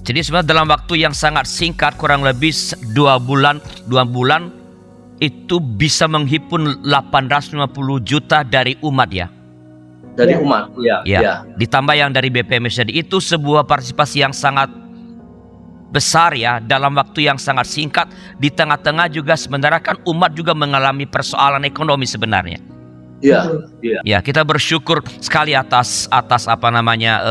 Jadi sebenarnya dalam waktu yang sangat singkat, kurang lebih 2 bulan itu bisa menghimpun 850 juta dari umat ya. Dari umat, ya. Ditambah yang dari BPMS, jadi itu sebuah partisipasi yang sangat besar ya dalam waktu yang sangat singkat. Di tengah-tengah juga sebenarnya kan umat juga mengalami persoalan ekonomi sebenarnya. Iya. Ya, kita bersyukur sekali atas apa namanya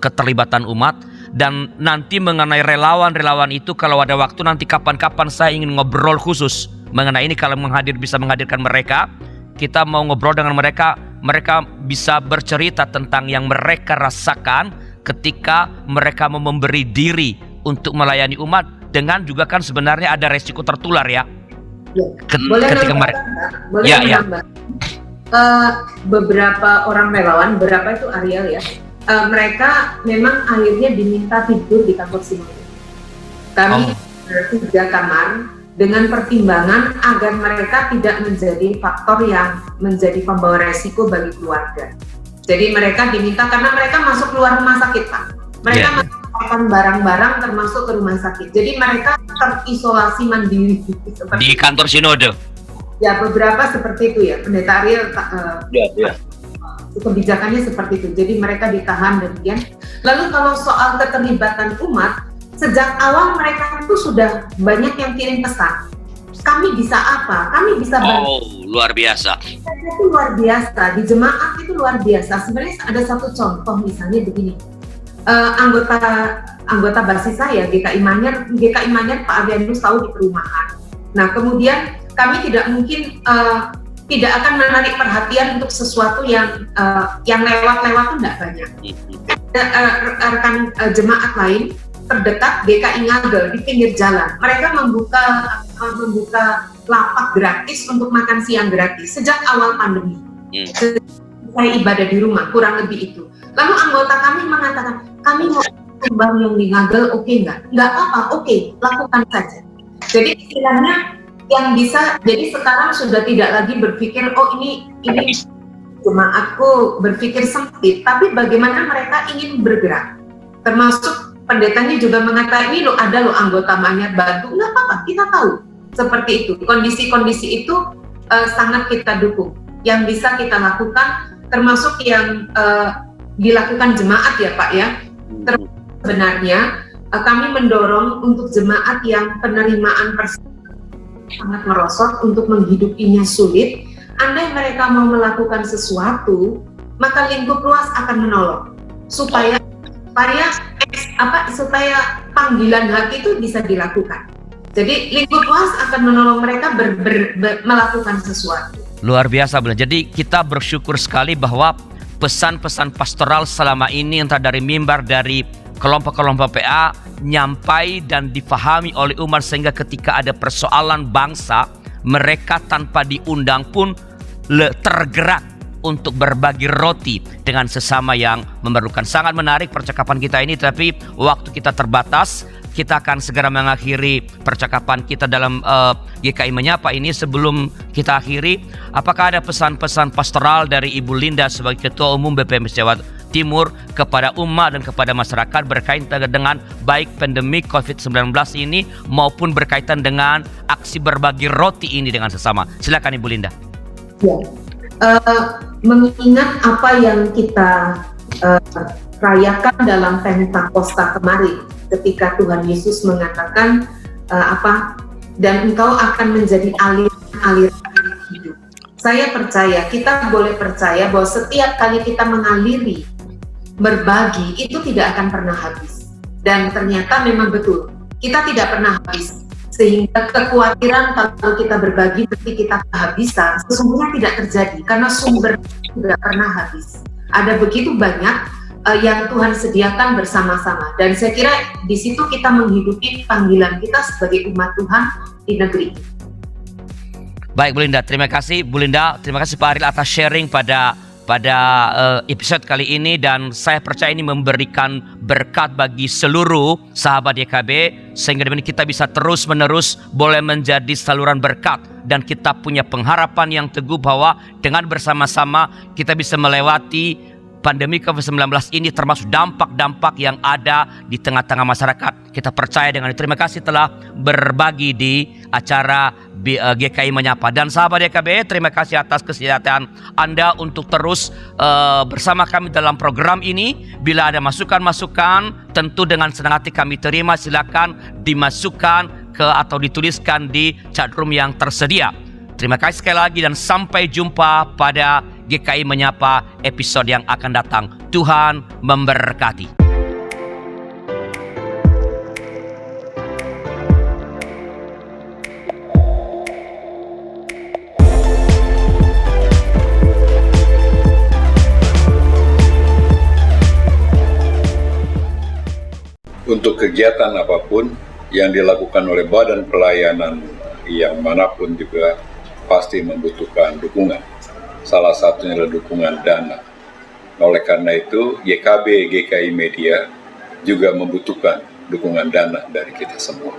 keterlibatan umat. Dan nanti mengenai relawan itu kalau ada waktu nanti kapan-kapan saya ingin ngobrol khusus mengenai ini. Kalau bisa menghadirkan mereka, kita mau ngobrol dengan mereka bisa bercerita tentang yang mereka rasakan ketika mereka mau memberi diri untuk melayani umat, dengan juga kan sebenarnya ada resiko tertular ya. Ketika mereka beberapa orang relawan, berapa itu Ariel ya, mereka memang akhirnya diminta tidur di kantor sinode. Kami 3 kamar dengan pertimbangan agar mereka tidak menjadi faktor yang menjadi pembawa resiko bagi keluarga. Jadi mereka diminta karena mereka masuk keluar rumah sakit Pak. Mereka melakukan barang-barang termasuk ke rumah sakit. Jadi mereka terisolasi mandiri di kantor sinode. Ya beberapa seperti itu ya, Pendeta Ariel. Kebijakannya seperti itu. Jadi mereka ditahan demikian. Lalu kalau soal keterlibatan umat, Sejak awal mereka itu sudah banyak yang kirim pesan. Kami bisa apa? Kami bisa bantu. Oh, luar biasa. Itu luar biasa. Di jemaat itu luar biasa. Sebenarnya ada satu contoh misalnya begini. Anggota basis saya GKI Manyar Pak Avianus tahu di perumahan. Nah kemudian kami tidak mungkin tidak akan menarik perhatian untuk sesuatu yang lewat-lewat itu tidak banyak. Rekan jemaat lain terdekat GKI Ngagel di pinggir jalan, mereka membuka lapak gratis untuk makan siang gratis sejak awal pandemi. Saya ibadah di rumah, kurang lebih itu. Lalu anggota kami mengatakan, kami mau sumbang yang di Ngagel, oke nggak? Nggak apa-apa, oke, lakukan saja. Jadi istilahnya yang bisa, jadi sekarang sudah tidak lagi berpikir, oh ini jemaatku berpikir sempit, tapi bagaimana mereka ingin bergerak. Termasuk pendetanya juga mengatakan, ini ada anggota Manyar bantu, nggak apa-apa, kita tahu. Seperti itu, kondisi-kondisi itu sangat kita dukung. Yang bisa kita lakukan, termasuk yang dilakukan jemaat ya Pak ya. Sebenarnya kami mendorong untuk jemaat yang penerimaan sangat merosot untuk menghidupinya sulit. Andai mereka mau melakukan sesuatu, maka lingkup luas akan menolong supaya panggilan hati itu bisa dilakukan. Jadi lingkup luas akan menolong mereka melakukan sesuatu. Luar biasa, Bunda. Jadi kita bersyukur sekali bahwa pesan-pesan pastoral selama ini entah dari mimbar, dari kelompok-kelompok PA nyampai dan difahami oleh umat sehingga ketika ada persoalan bangsa, mereka tanpa diundang pun tergerak untuk berbagi roti dengan sesama yang memerlukan. Sangat menarik percakapan kita ini, tapi waktu kita terbatas. Kita akan segera mengakhiri percakapan kita dalam GKI Menyapa ini. Sebelum kita akhiri, apakah ada pesan-pesan pastoral dari Ibu Linda sebagai Ketua Umum BPMS Jawa Timur kepada umat dan kepada masyarakat berkaitan dengan baik pandemi COVID-19 ini maupun berkaitan dengan aksi berbagi roti ini dengan sesama? Silakan Ibu Linda. Ya, mengingat apa yang kita rayakan dalam Pentakosta kemarin, ketika Tuhan Yesus mengatakan dan engkau akan menjadi aliran hidup. Saya percaya, kita boleh percaya bahwa setiap kali kita mengaliri, berbagi, itu tidak akan pernah habis. Dan ternyata memang betul, kita tidak pernah habis. Sehingga kekhawatiran kalau kita berbagi tapi kita kehabisan, sesungguhnya tidak terjadi, karena sumber tidak pernah habis. Ada begitu banyak yang Tuhan sediakan bersama-sama, dan saya kira di situ kita menghidupi panggilan kita sebagai umat Tuhan di negeri. Baik Bu Linda, terima kasih Bu Linda, terima kasih Pak Ariel atas sharing pada episode kali ini, dan saya percaya ini memberikan berkat bagi seluruh sahabat YKB sehingga kita bisa terus-menerus boleh menjadi saluran berkat, dan kita punya pengharapan yang teguh bahwa dengan bersama-sama kita bisa melewati pandemi COVID-19 ini, termasuk dampak-dampak yang ada di tengah-tengah masyarakat. Kita percaya dengan itu. Terima kasih telah berbagi di acara GKI Menyapa. Dan sahabat YKB, terima kasih atas kesediaan Anda untuk terus bersama kami dalam program ini. Bila ada masukan-masukan, tentu dengan senang hati kami terima. Silakan dimasukkan atau dituliskan di chatroom yang tersedia. Terima kasih sekali lagi dan sampai jumpa pada GKI Menyapa episode yang akan datang. Tuhan memberkati. Untuk kegiatan apapun yang dilakukan oleh badan pelayanan yang manapun juga pasti membutuhkan dukungan. Salah satunya adalah dukungan dana. Oleh karena itu, YKB GKI Media juga membutuhkan dukungan dana dari kita semua.